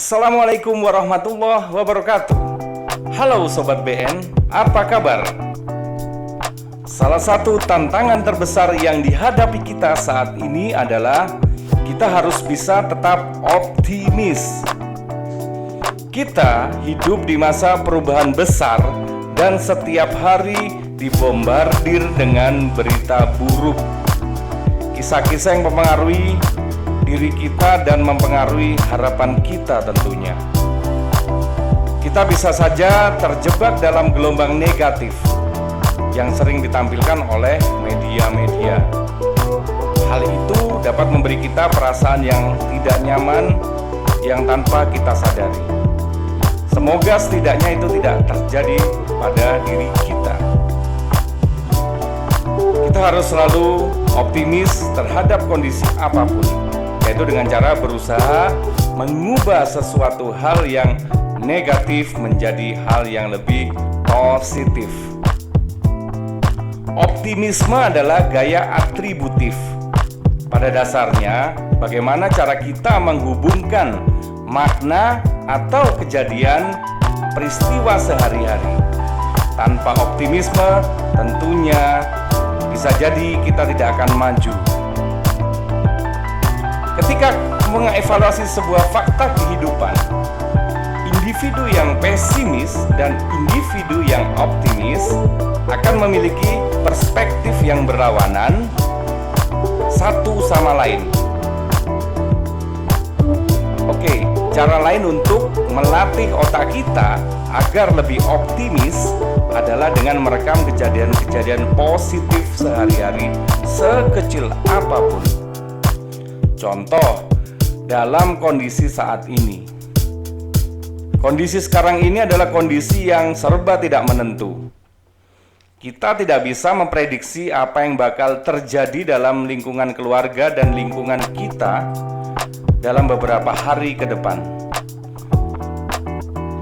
Assalamualaikum warahmatullahi wabarakatuh. Halo Sobat BN, apa kabar? Salah satu tantangan terbesar yang dihadapi kita saat ini adalah kita harus bisa tetap optimis. Kita hidup di masa perubahan besar dan setiap hari dibombardir dengan berita buruk. Kisah-kisah yang mempengaruhi diri kita dan mempengaruhi harapan kita tentunya. Kita bisa saja terjebak dalam gelombang negatif yang sering ditampilkan oleh media-media. Hal itu dapat memberi kita perasaan yang tidak nyaman yang tanpa kita sadari. Semoga setidaknya itu tidak terjadi pada diri kita. Kita harus selalu optimis terhadap kondisi apapun, yaitu dengan cara berusaha mengubah sesuatu hal yang negatif menjadi hal yang lebih positif. Optimisme adalah gaya atributif. Pada dasarnya, bagaimana cara kita menghubungkan makna atau kejadian peristiwa sehari-hari. Tanpa optimisme, tentunya bisa jadi kita tidak akan maju. Ketika mengevaluasi sebuah fakta kehidupan, individu yang pesimis dan individu yang optimis akan memiliki perspektif yang berlawanan satu sama lain. Oke, cara lain untuk melatih otak kita agar lebih optimis adalah dengan merekam kejadian-kejadian positif sehari-hari sekecil apapun. Contoh, dalam kondisi saat ini. Kondisi sekarang ini adalah kondisi yang serba tidak menentu. Kita tidak bisa memprediksi apa yang bakal terjadi dalam lingkungan keluarga dan lingkungan kita dalam beberapa hari ke depan.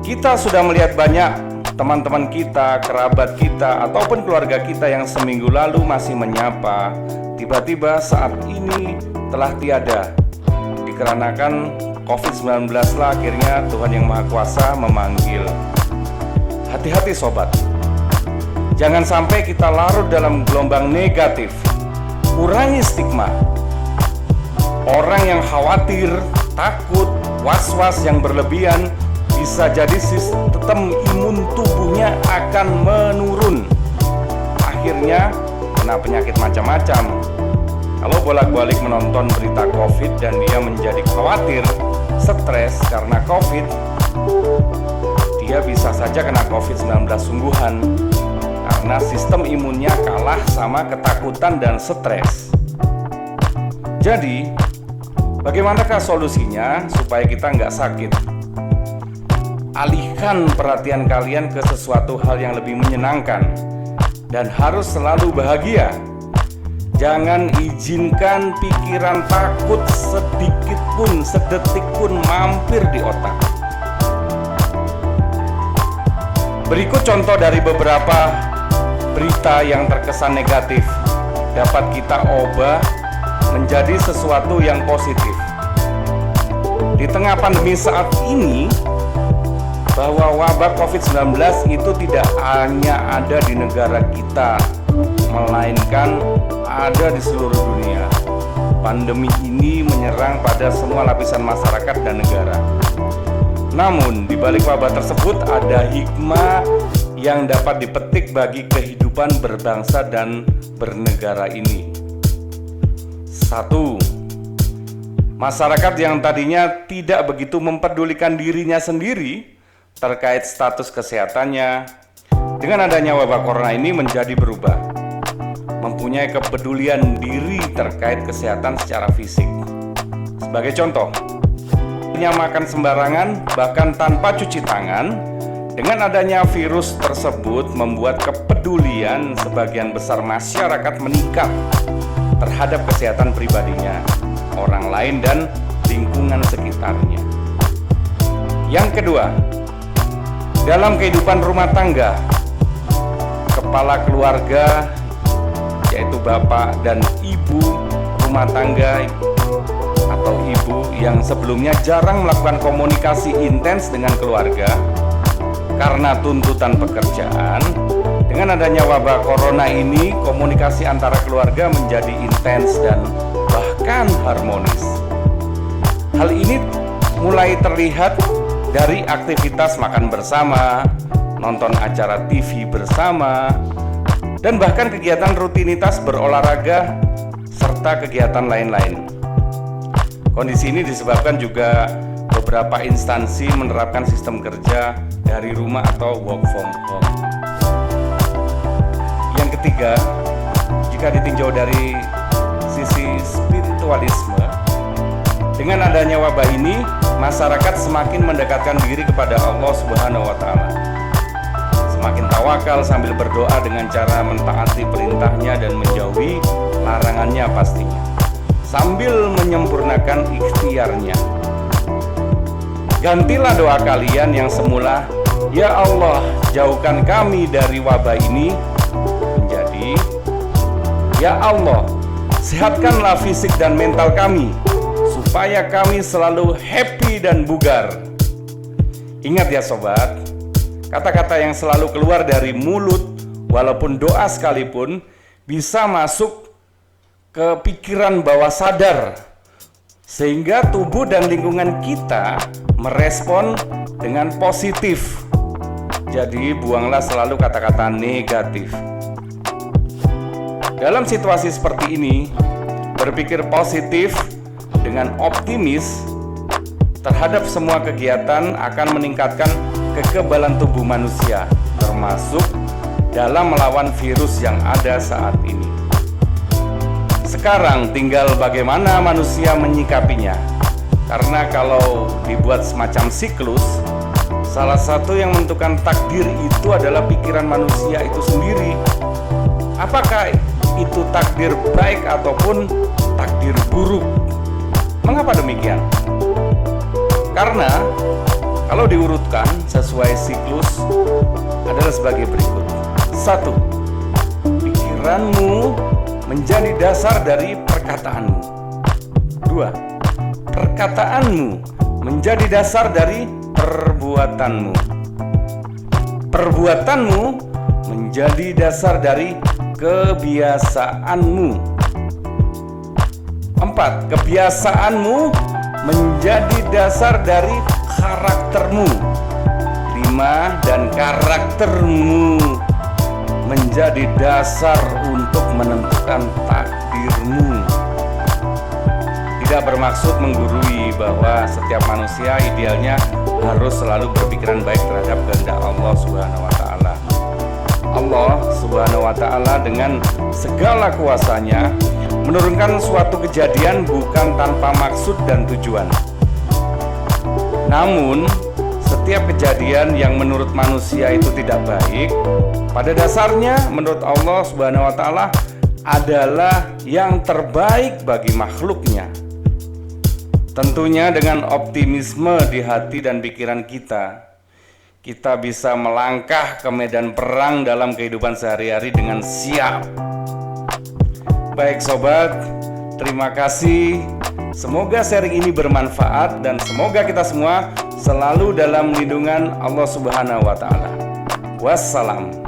Kita sudah melihat banyak teman-teman kita, kerabat kita, ataupun keluarga kita yang seminggu lalu masih menyapa, tiba-tiba saat ini telah tiada dikarenakan COVID-19 lah akhirnya Tuhan Yang Maha Kuasa memanggil. Hati-hati sobat, jangan sampai kita larut dalam gelombang negatif. Kurangi stigma. Orang yang khawatir, takut, was-was yang berlebihan bisa jadi sistem imun tubuhnya akan menurun. Akhirnya kena penyakit macam-macam. Kalau bolak-balik menonton berita COVID dan dia menjadi khawatir, stres karena COVID, dia bisa saja kena COVID-19 sungguhan karena sistem imunnya kalah sama ketakutan dan stres. Jadi, bagaimanakah solusinya supaya kita nggak sakit? Alihkan perhatian kalian ke sesuatu hal yang lebih menyenangkan dan harus selalu bahagia. Jangan izinkan pikiran takut sedikit pun, sedetik pun mampir di otak. Berikut contoh dari beberapa berita yang terkesan negatif dapat kita ubah menjadi sesuatu yang positif. Di tengah pandemi saat ini, bahwa wabah COVID-19 itu tidak hanya ada di negara kita, melainkan ada di seluruh dunia. Pandemi ini menyerang pada semua lapisan masyarakat dan negara. Namun, di balik wabah tersebut ada hikmah yang dapat dipetik bagi kehidupan berbangsa dan bernegara ini. 1. Masyarakat yang tadinya tidak begitu mempedulikan dirinya sendiri terkait status kesehatannya, dengan adanya wabah corona ini menjadi berubah, mempunyai kepedulian diri terkait kesehatan secara fisik. Sebagai contoh, makan sembarangan bahkan tanpa cuci tangan. Dengan adanya virus tersebut membuat kepedulian sebagian besar masyarakat meningkat terhadap kesehatan pribadinya, orang lain dan lingkungan sekitarnya. Yang kedua, dalam kehidupan rumah tangga, kepala keluarga yaitu bapak dan ibu rumah tangga atau atau ibu yang sebelumnya jarang melakukan komunikasi intens dengan keluarga karena tuntutan pekerjaan, dengan adanya wabah corona ini, komunikasi antara keluarga menjadi intens dan bahkan harmonis. Hal ini mulai terlihat dari aktivitas makan bersama, nonton acara TV bersama, dan bahkan kegiatan rutinitas berolahraga serta kegiatan lain-lain. Kondisi ini disebabkan juga beberapa instansi menerapkan sistem kerja dari rumah atau work from home. Yang ketiga, jika ditinjau dari sisi spiritualisme, dengan adanya wabah ini, masyarakat semakin mendekatkan diri kepada Allah Subhanahu wa Ta'ala. Semakin tawakal sambil berdoa dengan cara mentaati perintahnya dan menjauhi larangannya pastinya, sambil menyempurnakan ikhtiarnya. Gantilah doa kalian yang semula, "Ya Allah, jauhkan kami dari wabah ini," menjadi, "Ya Allah, sehatkanlah fisik dan mental kami, supaya kami selalu happy dan bugar." Ingat ya sobat, kata-kata yang selalu keluar dari mulut, walaupun doa sekalipun, bisa masuk ke pikiran bawah sadar, sehingga tubuh dan lingkungan kita merespon dengan positif. Jadi buanglah selalu kata-kata negatif. Dalam situasi seperti ini, berpikir positif dengan optimis terhadap semua kegiatan akan meningkatkan kekebalan tubuh manusia, termasuk dalam melawan virus yang ada saat ini. Sekarang tinggal bagaimana manusia menyikapinya. Karena kalau dibuat semacam siklus, salah satu yang menentukan takdir itu adalah pikiran manusia itu sendiri. Apakah itu takdir baik ataupun takdir buruk? Mengapa demikian? Karena kalau diurutkan sesuai siklus adalah sebagai berikut. 1. Pikiranmu menjadi dasar dari perkataanmu. 2. Perkataanmu menjadi dasar dari perbuatanmu. Perbuatanmu menjadi dasar dari kebiasaanmu. 4. Kebiasaanmu menjadi dasar dari karaktermu. 5. Dan karaktermu menjadi dasar untuk menentukan takdirmu. Tidak bermaksud menggurui bahwa setiap manusia idealnya harus selalu berpikiran baik terhadap kehendak Allah Subhanahu wa Ta'ala. Allah Subhanahu wa Ta'ala dengan segala kuasanya menurunkan suatu kejadian bukan tanpa maksud dan tujuan. Namun, setiap kejadian yang menurut manusia itu tidak baik, pada dasarnya menurut Allah Subhanahu wa Ta'ala adalah yang terbaik bagi makhluknya. Tentunya dengan optimisme di hati dan pikiran kita bisa melangkah ke medan perang dalam kehidupan sehari-hari dengan siap. Baik sobat, terima kasih. Semoga sharing ini bermanfaat dan semoga kita semua selalu dalam lindungan Allah Subhanahu wa Ta'ala. Wassalam.